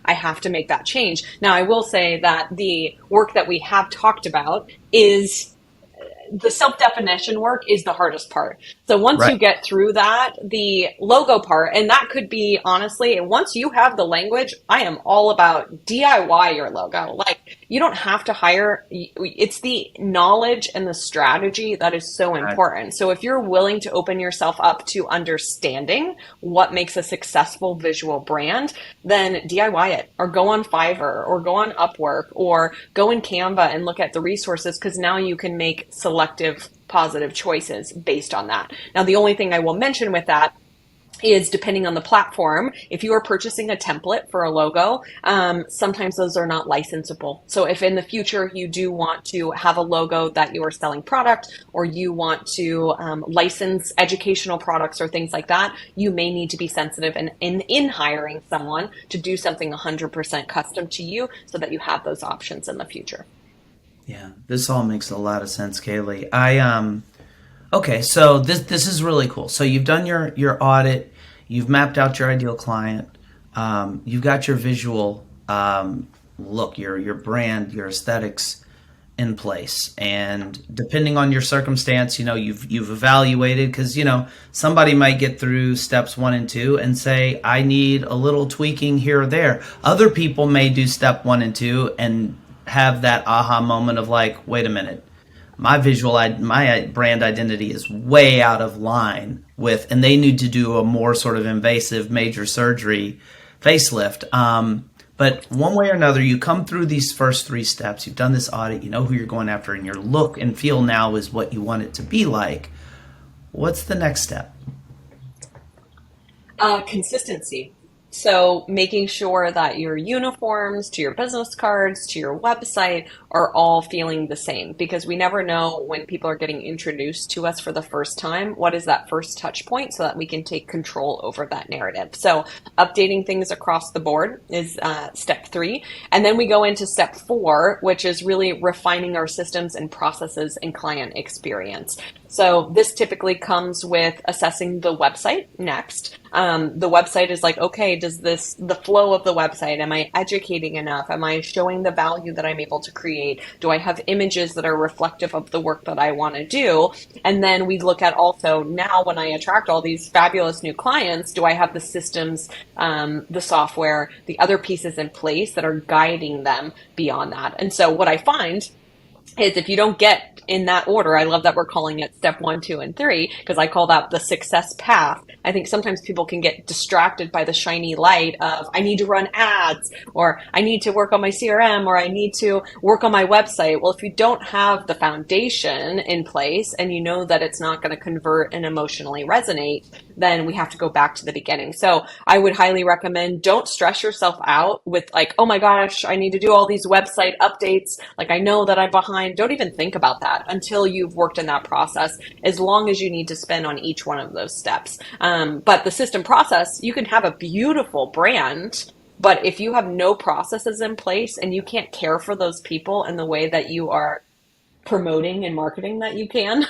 I have to make that change. Now, I will say that the work that we have talked about is the self-definition work is the hardest part. So once you get through that, the logo part, and that could be honestly, and once you have the language, I am all about DIY your logo. Like, you don't have to hire, it's the knowledge and the strategy that is so important. So if you're willing to open yourself up to understanding what makes a successful visual brand, then DIY it, or go on Fiverr, or go on Upwork, or go in Canva and look at the resources, because now you can make selective positive choices based on that. Now, the only thing I will mention with that is, depending on the platform, if you are purchasing a template for a logo, sometimes those are not licensable. So if in the future you do want to have a logo that you are selling product, or you want to license educational products or things like that, you may need to be sensitive in hiring someone to do something 100% custom to you, so that you have those options in the future. Yeah, this all makes a lot of sense, Kaleigh. Okay, so this is really cool. So you've done your audit, you've mapped out your ideal client, you've got your visual look, your brand, your aesthetics in place, and depending on your circumstance, you've evaluated, because somebody might get through steps 1 and 2 and say, I need a little tweaking here or there. Other people may do step 1 and 2 and have that aha moment of like, wait a minute, my brand identity is way out of line with, and they need to do a more sort of invasive major surgery facelift. But one way or another, you come through these first 3 steps, you've done this audit, you know who you're going after, and your look and feel now is what you want it to be like. What's the next step? Consistency. So making sure that your uniforms, to your business cards, to your website are all feeling the same, because we never know when people are getting introduced to us for the first time, what is that first touch point, so that we can take control over that narrative. So updating things across the board is step 3. And then we go into step 4, which is really refining our systems and processes and client experience. So this typically comes with assessing the website next. The website is like, okay, the flow of the website, am I educating enough? Am I showing the value that I'm able to create? Do I have images that are reflective of the work that I want to do? And then we look at also, now when I attract all these fabulous new clients, do I have the systems, the software, the other pieces in place that are guiding them beyond that? And so what I find is, if you don't get in that order, I love that we're calling it step 1, 2, and 3, because I call that the success path. I think sometimes people can get distracted by the shiny light of, I need to run ads, or I need to work on my CRM, or I need to work on my website. Well, if you don't have the foundation in place, and you know that it's not going to convert and emotionally resonate, then we have to go back to the beginning. So I would highly recommend, don't stress yourself out with like, oh my gosh, I need to do all these website updates. Like, I know that I'm behind behind. Don't even think about that until you've worked in that process, as long as you need to spend on each one of those steps. But the system process, you can have a beautiful brand, but if you have no processes in place and you can't care for those people in the way that you are promoting and marketing that you can,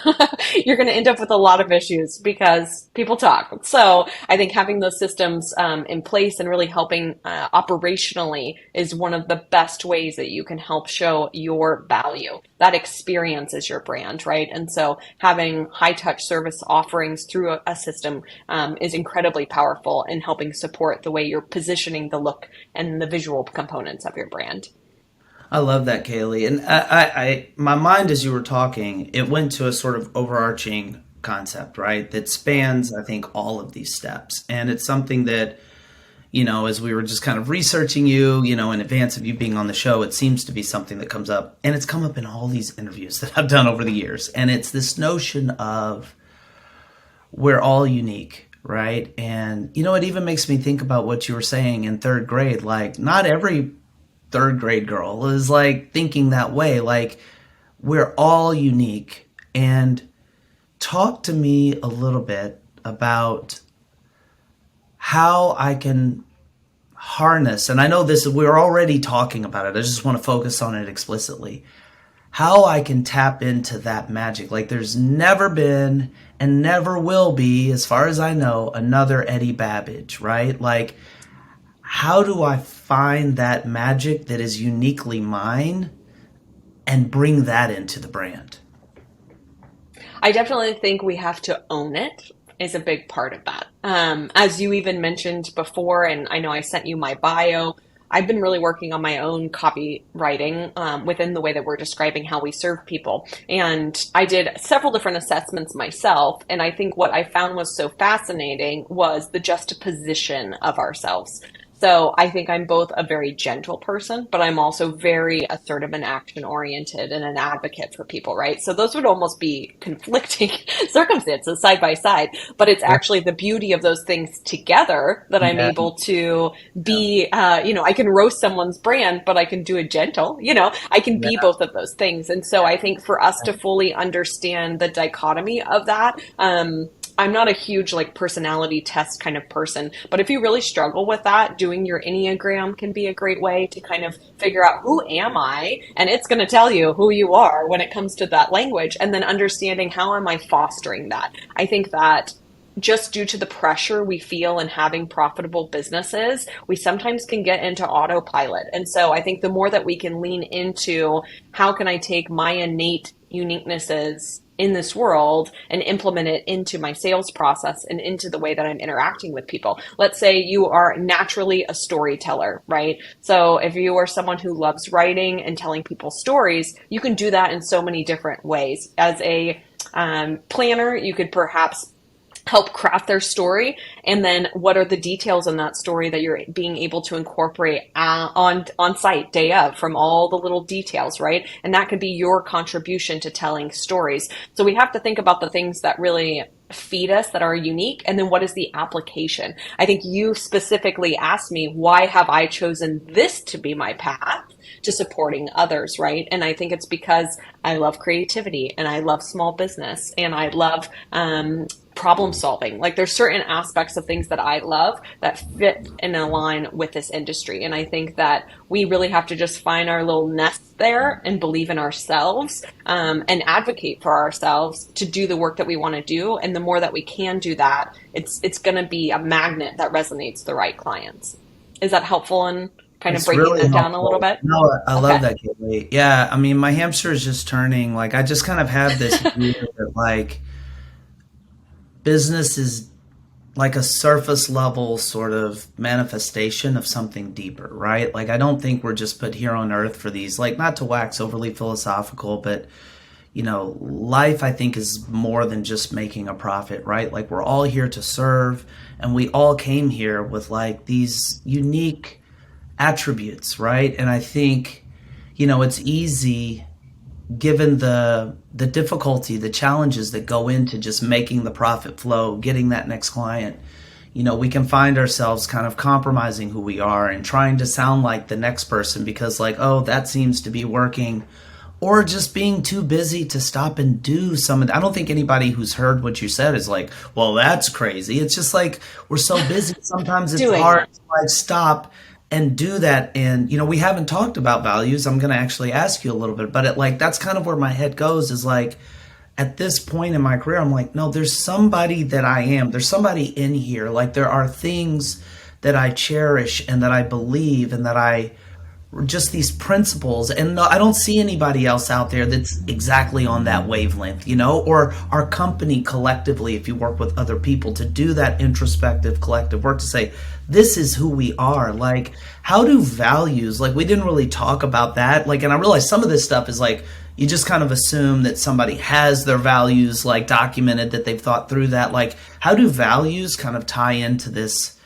you're going to end up with a lot of issues because people talk. So I think having those systems in place and really helping operationally is one of the best ways that you can help show your value. That experience is your brand, right? And so having high touch service offerings through a system is incredibly powerful in helping support the way you're positioning the look and the visual components of your brand. I love that, Kaleigh. And I my mind, as you were talking, it went to a sort of overarching concept, right? That spans, I think, all of these steps. And it's something that, as we were just kind of researching you, in advance of you being on the show, it seems to be something that comes up. And it's come up in all these interviews that I've done over the years. And it's this notion of we're all unique, right? And, it even makes me think about what you were saying in third grade. Like, not every third grade girl is like thinking that way. Like, we're all unique. And talk to me a little bit about how I can harness, and I know we're already talking about it, I just want to focus on it explicitly, how I can tap into that magic. Like, there's never been and never will be, as far as I know, another Eddie Babbage, right? Like, how do I find that magic that is uniquely mine and bring that into the brand? I definitely think we have to own it is a big part of that. As you even mentioned before, and I know I sent you my bio, I've been really working on my own copywriting within the way that we're describing how we serve people. And I did several different assessments myself. And I think what I found was so fascinating was the juxtaposition of ourselves. So I think I'm both a very gentle person, but I'm also very assertive and action oriented and an advocate for people, right? So those would almost be conflicting circumstances side by side, but it's actually the beauty of those things together that I'm able to be, I can roast someone's brand, but I can do it gentle, I can be both of those things. And so I think for us to fully understand the dichotomy of that, I'm not a huge personality test kind of person, but if you really struggle with that, doing your Enneagram can be a great way to kind of figure out who am I, and it's going to tell you who you are when it comes to that language, and then understanding how am I fostering that. I think that just due to the pressure we feel in having profitable businesses, we sometimes can get into autopilot. And so I think the more that we can lean into how can I take my innate uniquenesses in this world and implement it into my sales process and into the way that I'm interacting with people. Let's say you are naturally a storyteller, right? So if you are someone who loves writing and telling people stories, you can do that in so many different ways. As a planner, you could perhaps help craft their story, and then what are the details in that story that you're being able to incorporate on site day of, from all the little details, right? And that could be your contribution to telling stories. So we have to think about the things that really feed us, that are unique, and then what is the application? I think you specifically asked me, why have I chosen this to be my path to supporting others, right? And I think it's because I love creativity and I love small business and I love problem solving. Like, there's certain aspects of things that I love that fit and align with this industry. And I think that we really have to just find our little nest there and believe in ourselves and advocate for ourselves to do the work that we want to do. And the more that we can do that, it's going to be a magnet that resonates with the right clients. Is that helpful in kind of breaking that down a little bit? No, I love that, Kaleigh. Yeah, I mean, my hamster is just turning. Like, I just kind of have this view that, business is like a surface level sort of manifestation of something deeper, right? Like, I don't think we're just put here on earth for these, not to wax overly philosophical, but, life, I think, is more than just making a profit, right? Like, we're all here to serve, and we all came here with these unique attributes, right? And I think, it's easy, given the difficulty, the challenges that go into just making the profit flow, getting that next client, we can find ourselves kind of compromising who we are and trying to sound like the next person because oh, that seems to be working. or just being too busy to stop and do some of I don't think anybody who's heard what you said is like, well, that's crazy. It's just like we're so busy. Sometimes it's Doing hard it. to like stop and do that. And, we haven't talked about values. I'm going to actually ask you a little bit, but that's kind of where my head goes is like, at this point in my career, I'm like, no, there's somebody that I am. There's somebody in here. Like there are things that I cherish and that I believe and that I just these principles. And no, I don't see anybody else out there that's exactly on that wavelength, or our company collectively, if you work with other people to do that introspective collective work to say, this is who we are. Like, how do values, like we didn't really talk about that. Like, and I realize some of this stuff is like, you just kind of assume that somebody has their values like documented, that they've thought through that. Like, how do values kind of tie into this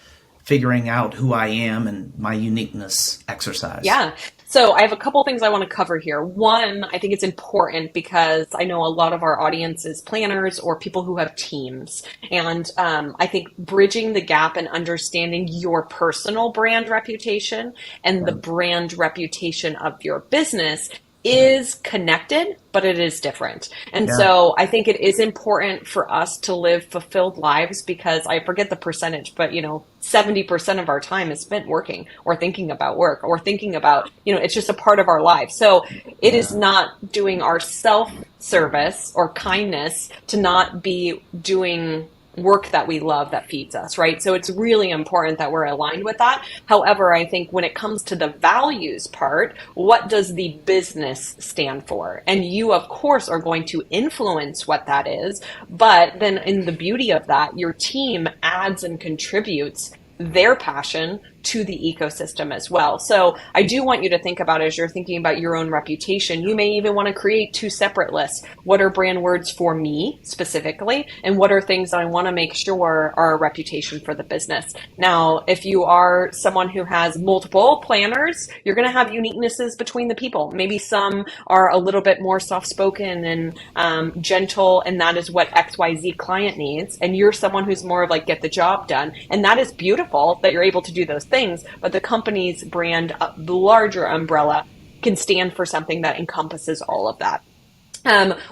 figuring out who I am and my uniqueness exercise? Yeah. So I have a couple things I want to cover here. One, I think it's important because I know a lot of our audience is planners or people who have teams. And I think bridging the gap and understanding your personal brand reputation and the brand reputation of your business is connected, but it is different. And so I think it is important for us to live fulfilled lives because I forget the percentage, but 70% of our time is spent working or thinking about work or thinking about, it's just a part of our life. So it is not doing our self-service or kindness to not be doing work that we love that feeds us, right? So it's really important that we're aligned with that. However, I think when it comes to the values part, what does the business stand for? And you, of course, are going to influence what that is. But then in the beauty of that, your team adds and contributes their passion to the ecosystem as well. So I do want you to think about as you're thinking about your own reputation, you may even want to create two separate lists. What are brand words for me specifically? And what are things that I want to make sure are a reputation for the business? Now, if you are someone who has multiple planners, you're going to have uniquenesses between the people. Maybe some are a little bit more soft-spoken and gentle, and that is what XYZ client needs. And you're someone who's more of like, get the job done. And that is beautiful that you're able to do those things, but the company's brand, the larger umbrella, can stand for something that encompasses all of that.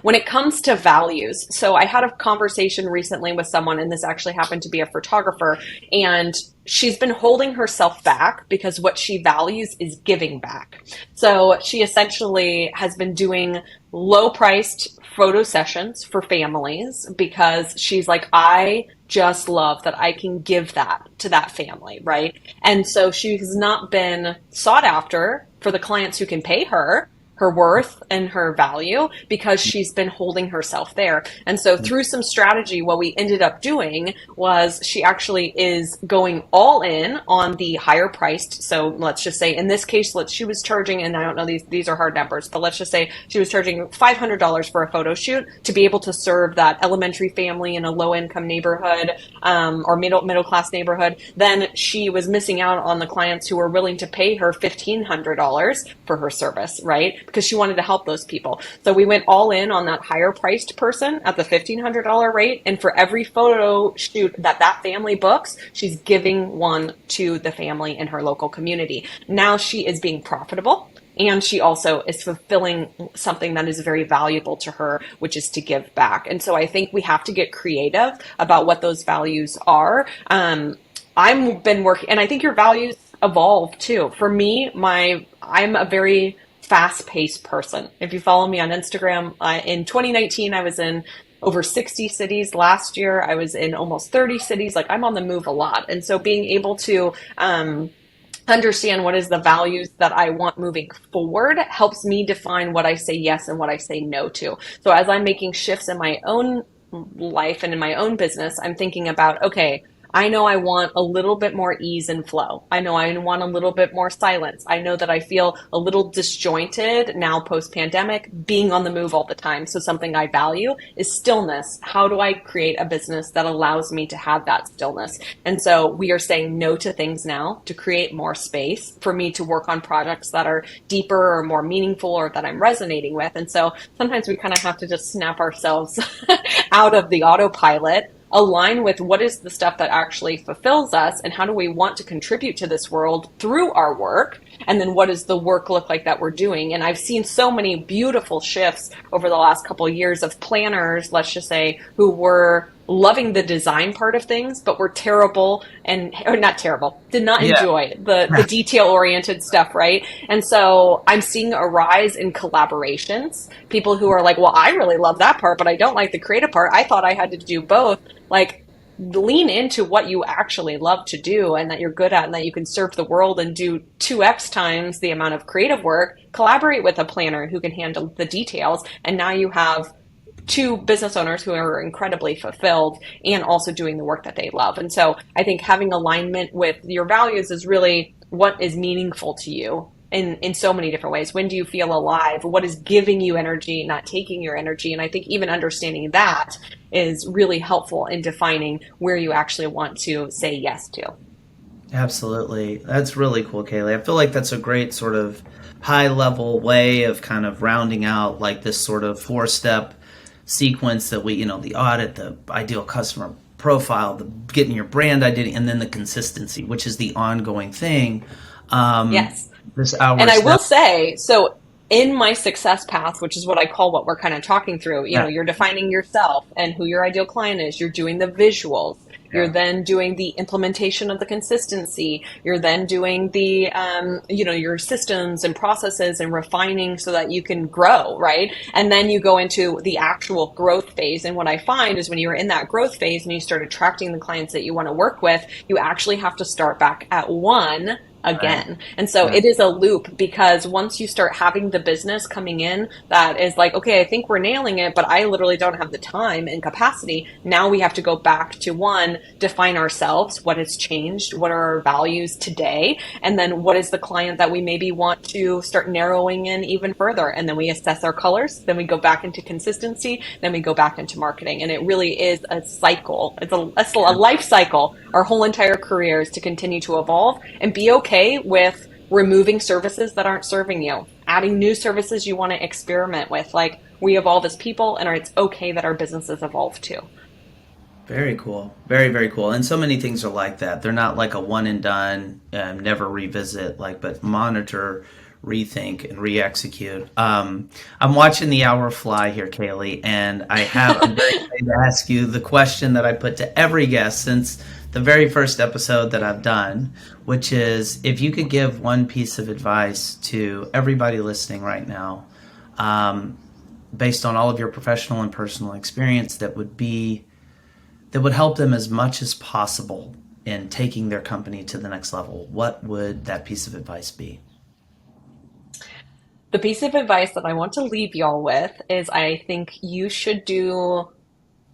When it comes to values, so I had a conversation recently with someone, and this actually happened to be a photographer, and she's been holding herself back because what she values is giving back. So she essentially has been doing low-priced photo sessions for families because she's like, I just love that I can give that to that family, right? And so she's not been sought after for the clients who can pay her worth and her value because she's been holding herself there. And so through some strategy, what we ended up doing was she actually is going all in on the higher priced. So let's just say in this case, she was charging, and I don't know, these are hard numbers, but let's just say she was charging $500 for a photo shoot to be able to serve that elementary family in a low income neighborhood, or middle class neighborhood. Then she was missing out on the clients who were willing to pay her $1,500 for her service, right? Because she wanted to help those people. So we went all in on that higher priced person at the $1,500 rate. And for every photo shoot that family books, she's giving one to the family in her local community. Now she is being profitable. And she also is fulfilling something that is very valuable to her, which is to give back. And so I think we have to get creative about what those values are. I've been working, and I think your values evolve too. For me, I'm a very fast-paced person. If you follow me on Instagram, in 2019, I was in over 60 cities. Last year, I was in almost 30 cities. Like, I'm on the move a lot. And so being able to understand what is the values that I want moving forward helps me define what I say yes and what I say no to. So as I'm making shifts in my own life and in my own business, I'm thinking about, okay, I know I want a little bit more ease and flow. I know I want a little bit more silence. I know that I feel a little disjointed now post-pandemic, being on the move all the time. So something I value is stillness. How do I create a business that allows me to have that stillness? And so we are saying no to things now to create more space for me to work on projects that are deeper or more meaningful or that I'm resonating with. And so sometimes we kind of have to just snap ourselves out of the autopilot, align with what is the stuff that actually fulfills us and how do we want to contribute to this world through our work, And then what does the work look like that we're doing? And I've seen so many beautiful shifts over the last couple of years of planners, let's just say, who were loving the design part of things, but were terrible or not terrible, did not enjoy the detail oriented stuff, right? And so I'm seeing a rise in collaborations. People who are like, well, I really love that part, but I don't like the creative part. I thought I had to do both. Like, lean into what you actually love to do and that you're good at and that you can serve the world and do 2x times the amount of creative work. Collaborate with a planner who can handle the details. And now you have two business owners who are incredibly fulfilled and also doing the work that they love. And so I think having alignment with your values is really what is meaningful to you in so many different ways. When do you feel alive? What is giving you energy, not taking your energy? And I think even understanding that is really helpful in defining where you actually want to say yes to. Absolutely. That's really cool, Kaleigh. I feel like that's a great sort of high level way of kind of rounding out like this sort of 4-step sequence that we, the audit, the ideal customer profile, the getting your brand identity, and then the consistency, which is the ongoing thing. Yes. This hour. And I will say, so in my success path, which is what I call what we're kind of talking through, you're defining yourself and who your ideal client is. You're doing the visuals. You're then doing the implementation of the consistency. You're then doing the, your systems and processes and refining so that you can grow, right? And then you go into the actual growth phase. And what I find is when you're in that growth phase and you start attracting the clients that you want to work with, you actually have to start back at 1 again. Right. And so it is a loop, because once you start having the business coming in that is like, okay, I think we're nailing it, but I literally don't have the time and capacity. Now we have to go back to 1, define ourselves, what has changed, what are our values today, and then what is the client that we maybe want to start narrowing in even further. And then we assess our colors, then we go back into consistency, then we go back into marketing. And it really is a cycle. It's a life cycle. Our whole entire career is to continue to evolve and be okay with removing services that aren't serving you, adding new services you want to experiment with. Like, we evolve as people, and it's okay that our businesses evolve too. Very cool. Very, very cool. And so many things are like that. They're not like a one and done, never revisit, but monitor, rethink, and re-execute. I'm watching the hour fly here, Kaleigh, and I'm very excited to ask you the question that I put to every guest since the very first episode that I've done, which is, if you could give one piece of advice to everybody listening right now, based on all of your professional and personal experience, that would help them as much as possible in taking their company to the next level, what would that piece of advice be? The piece of advice that I want to leave y'all with is, I think you should do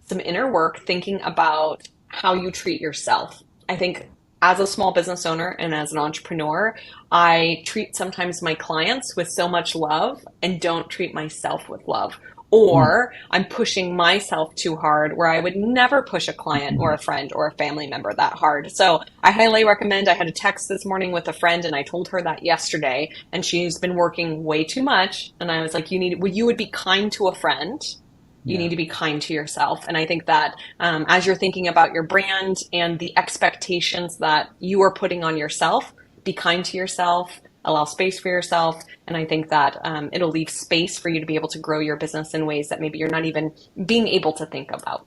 some inner work thinking about how you treat yourself. I think as a small business owner and as an entrepreneur, I treat sometimes my clients with so much love and don't treat myself with love. Or I'm pushing myself too hard, where I would never push a client or a friend or a family member that hard. So I highly recommend. I had a text this morning with a friend, and I told her that yesterday, and she's been working way too much. And I was like, you would be kind to a friend. You need to be kind to yourself. And I think that as you're thinking about your brand and the expectations that you are putting on yourself, be kind to yourself, allow space for yourself. And I think that it'll leave space for you to be able to grow your business in ways that maybe you're not even being able to think about.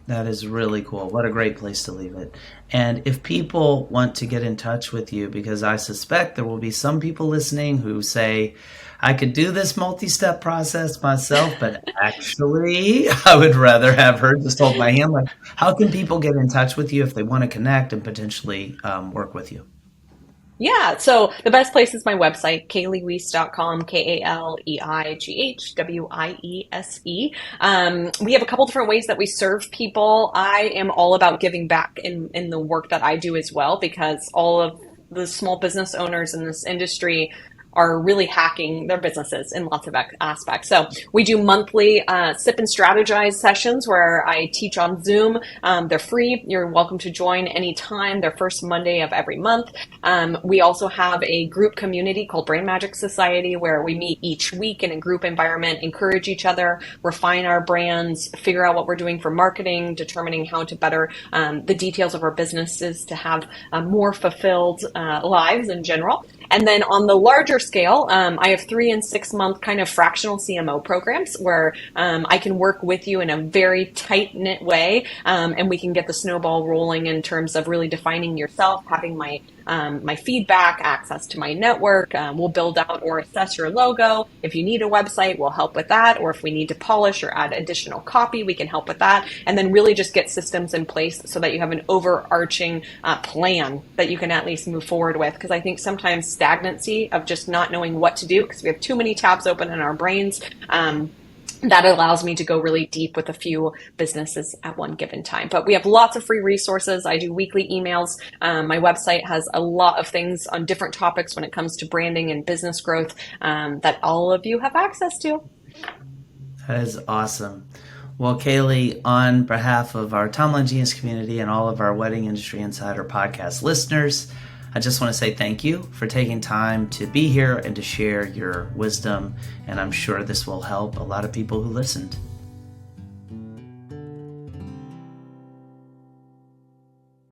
That is really cool. What a great place to leave it. And if people want to get in touch with you, because I suspect there will be some people listening who say, I could do this multi-step process myself, but actually I would rather have her just hold my hand. Like, how can people get in touch with you if they want to connect and potentially work with you? Yeah, so the best place is my website, KaleighWiese.com, KaleighWiese. We have a couple different ways that we serve people. I am all about giving back in the work that I do as well, because all of the small business owners in this industry are really hacking their businesses in lots of aspects. So we do monthly sip and strategize sessions where I teach on Zoom. They're free. You're welcome to join anytime. They're first Monday of every month. We also have a group community called Brain Magic Society, where we meet each week in a group environment, encourage each other, refine our brands, figure out what we're doing for marketing, determining how to better the details of our businesses to have more fulfilled lives in general. And then on the larger scale, I have 3 and 6 month kind of fractional CMO programs where I can work with you in a very tight knit way, and we can get the snowball rolling in terms of really defining yourself, having my feedback, access to my network. We'll build out or assess your logo. If you need a website, we'll help with that. Or if we need to polish or add additional copy, we can help with that. And then really just get systems in place so that you have an overarching plan that you can at least move forward with. Because I think sometimes stagnancy of just not knowing what to do, because we have too many tabs open in our brains, that allows me to go really deep with a few businesses at one given time. But we have lots of free resources. I do weekly emails. My website has a lot of things on different topics when it comes to branding and business growth that all of you have access to. That is awesome. Well, Kaleigh, on behalf of our Timeline Genius community and all of our Wedding Industry Insider podcast listeners, I just want to say thank you for taking time to be here and to share your wisdom. And I'm sure this will help a lot of people who listened.